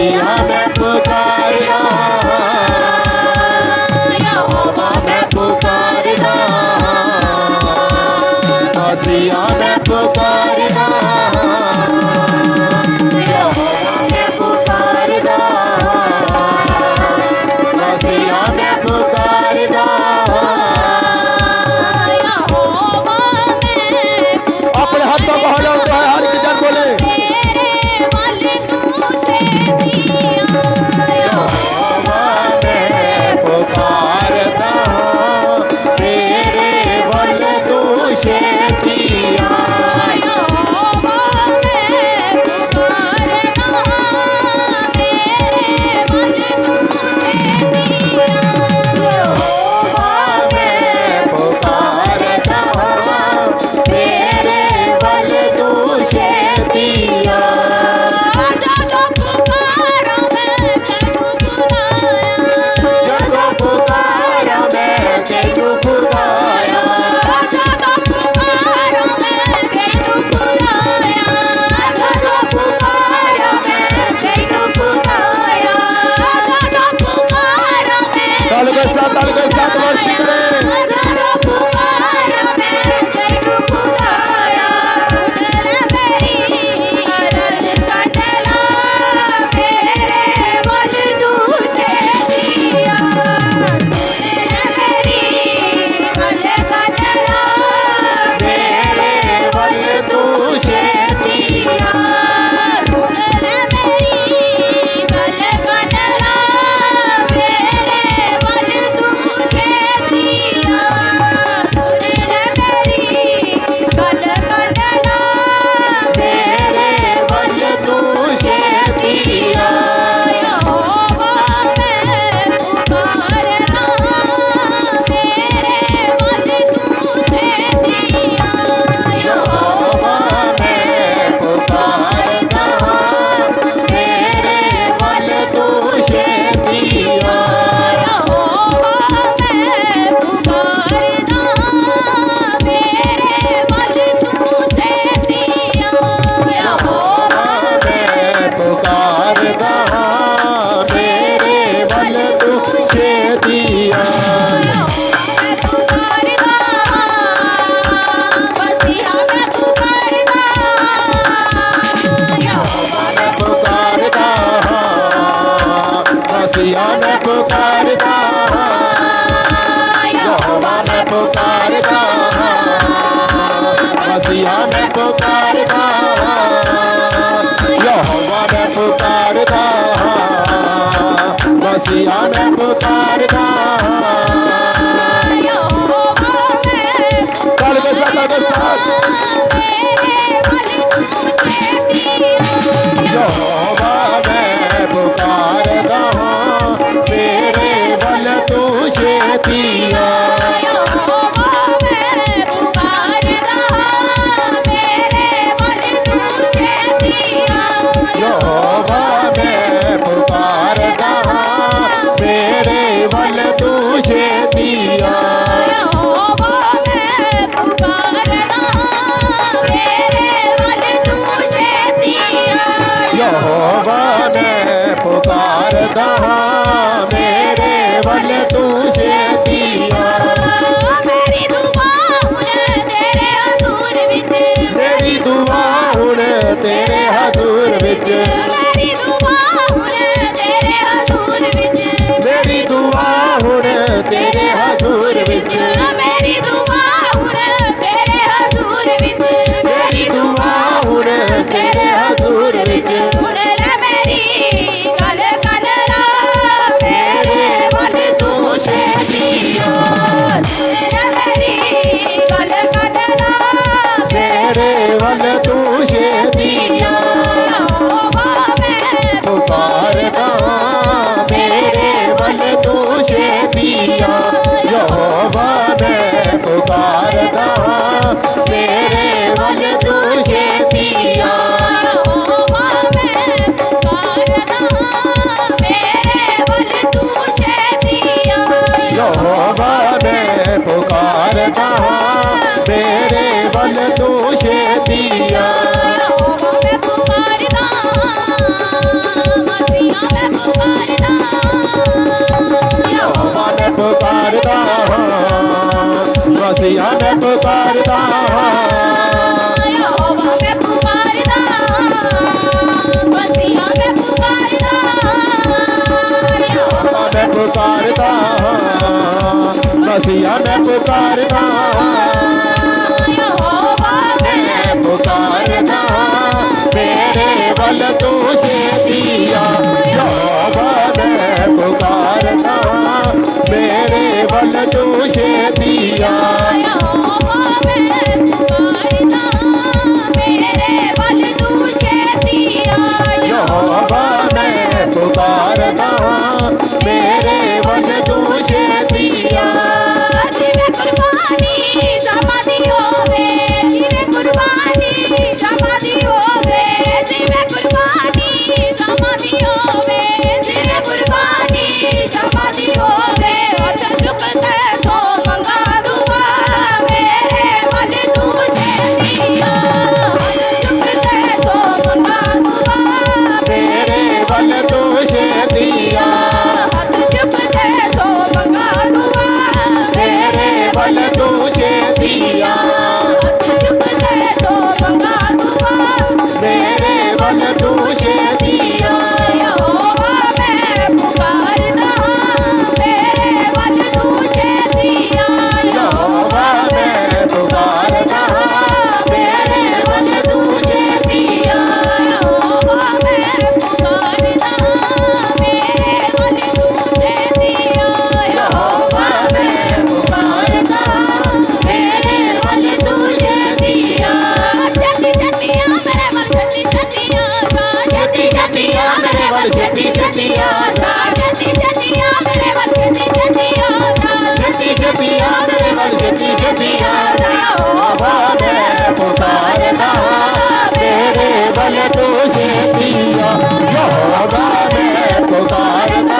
मसीहा मैं पुकारदा यहोवा मैं पुकारदा मसीहा मैं पुकारदा यहोवा मैं पुकारदा मसीहा मैं पुकारदा यहोवा मैं अपने हाथों को हिलाओ तो हर एक जन बोले मसीहा मैं पुकारदा कल के साथ यहोवा मैं पुकारदा मेरे बल तू छेतिया यहोवा मैं पुकारदा मेरे बल तू छेतिया मेरी दुआ हुण तेरे हजूर विच मेरी दुआ हुण तेरे हजूर विच मेरी दुआ हुण तेरे हजूर विच मेरी दुआ हुण तेरे हजूर विच मेरी दुआ हुण तेरे हजूर विच मेरी दुआ हुण तेरे हजूर विच पुकारदा मेरे बल तू छेतिया यहोवा मैं पुकारदा मेरे बल तू छेतिया यहोवा मैं पुकारदा मेरे बल तू छेतिया यहोवा मैं पुकारदा मेरे बल तू छेतिया यहोवा मैं पुकारता मसीहा मैं पुकारता यहोवा मैं पुकारता मसीहा मैं पुकारता यहोवा मैं पुकारता मसीहा मैं पुकारता यहोवा मैं पुकारता मेरे बल तू शेतिया यहोवा मैं पुकारता मेरे बल तू शेतिया यहोवा मैं पुकारता मेरे बल तू शेतिया यहोवा मैं पुकारता मेरे बल तू शेतिया जिवे कुर्बानी समाधि होवे जिवे कुर्बानी समाधि होवे जिवे कुर्बानी समाधि होवे जिवे कुर्बानी समाधि होवे अत झुकते तो मंगा दूंगा मेरे बल तू शेतिया अत झुकते तो मंगा दूंगा मेरे बल तू शेतिया अत झुकते तो मंगा दूंगा मेरे बल तू शेतिया मेरे बल तू शेतिया यहोवा मैं पुकारता मेरे बल तू शेतिया यहोवा मैं पुकारता मेरे बल तू शेतिया यहोवा मैं पुकारता मेरे बल तू शेतिया यहोवा मैं पुकारता मेरे बल तू शेतिया जति जतिया मेरे बल जति जतिया जति जतिया मेरे बल जति जतिया जति जतिया मेरे बल जति जतिया जति जतिया मेरे बल जति जतिया यहोवा मैं पुकारता मेरे बल तू शेतिया यहोवा मैं पुकारता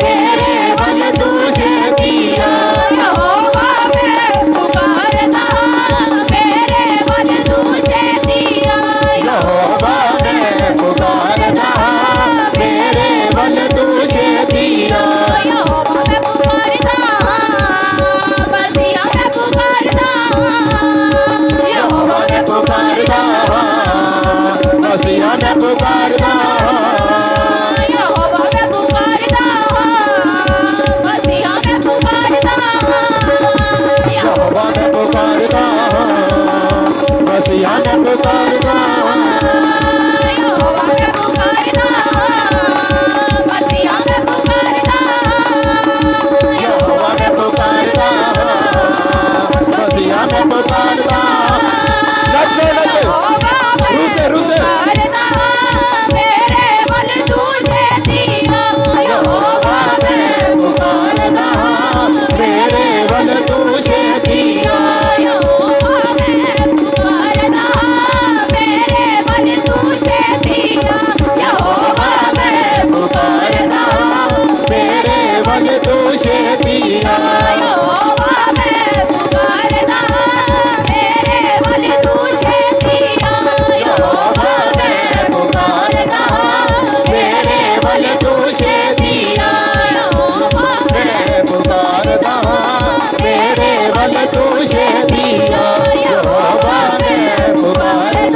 मेरे बल तू शेतिया यहोवा मैं पुकारता मेरे बल तू शेतिया यहोवा मैं पुकारता मेरे बल तू शेतिया यहोवा मैं पुकारता मसीहा मैं पुकारता यहोवा मैं पुकारता मसीहा मैं पुकारता यहोवा मैं पुकारता मसीहा मैं पुकारता यहोवा मैं पुकारता मसीहा मैं पुकारता यहोवा मैं पुकारता मसीहा मैं पुकारता यहोवा मैं पुकारता मसीहा मैं पुकारता लगे लगे रुसे रुसे मेरे बल तू शेतिया यहोवा मैं पुकारता मेरे बल तू शेतिया यहोवा मैं पुकारता मेरे बल तू शेतिया यहोवा मैं पुकारता मेरे बल तू शेतिया यहोवा मैं पुकारता मेरे बल तू शेतिया यहोवा मैं पुकारता मेरे बल तू शेतिया यहोवा मैं पुकारता मेरे बल तू शेतिया यहोवा मैं पुकारता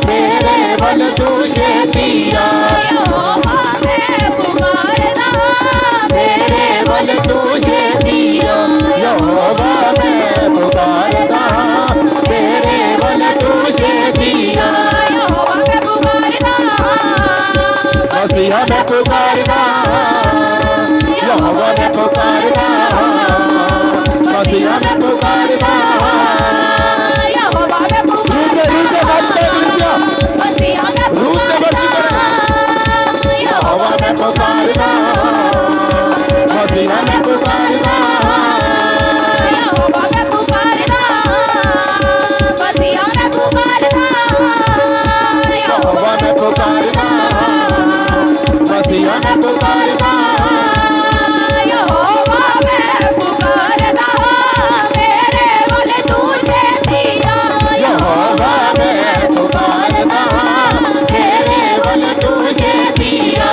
मेरे बल तू शेतिया यहोवा मैं पुकारता मेरे बल तू शेतिया यहोवा मैं पुकारता मेरे बल तू शेतिया यहोवा मैं पुकारता मसीहा मैं पुकारता यहोवा मैं पुकारता मसीहा मैं पुकारता यहोवा मैं रूसे रूसे बात कर मसीहा मैं रूसे वर्षी पुकारता यहोवा मैं पुकारता मसीहा मैं पुकारता यहोवा मैं पुकारता मसीहा मैं पुकारता यहोवा मैं पुकारता मसीहा मैं पुकारता यहोवा मैं पुकारता मेरे बल तू शेतिया यहोवा मैं पुकारता मेरे बल तू शेतिया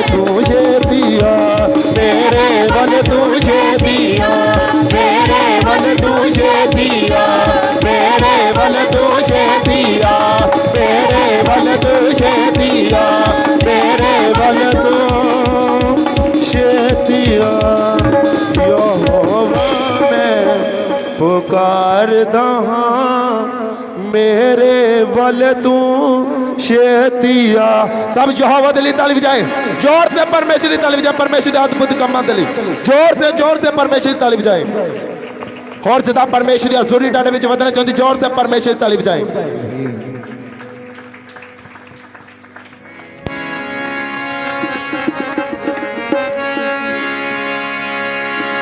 तुझे दिया, मेरे बल तुझे दिया, मेरे बल तुझे दिया, मेरे बल तुझे दिया, मेरे बल तुझे दिया, मेरे बल तुझे दिया। यहोवा मैं पुकारदा हां, मेरे बल तू शेतिया। सब यहोवा दे लिए ताली बजाए, जोर से परमेश्वर की ताली बजाए, परमेश्वर के अद्भुत कमां दे लिए जोर से परमेश्वर की ताली बजाए। और सदा परमेश्वर की हजूरी डाडे विच वधना चाहती, जोर से परमेश्वर की ताली बजाए।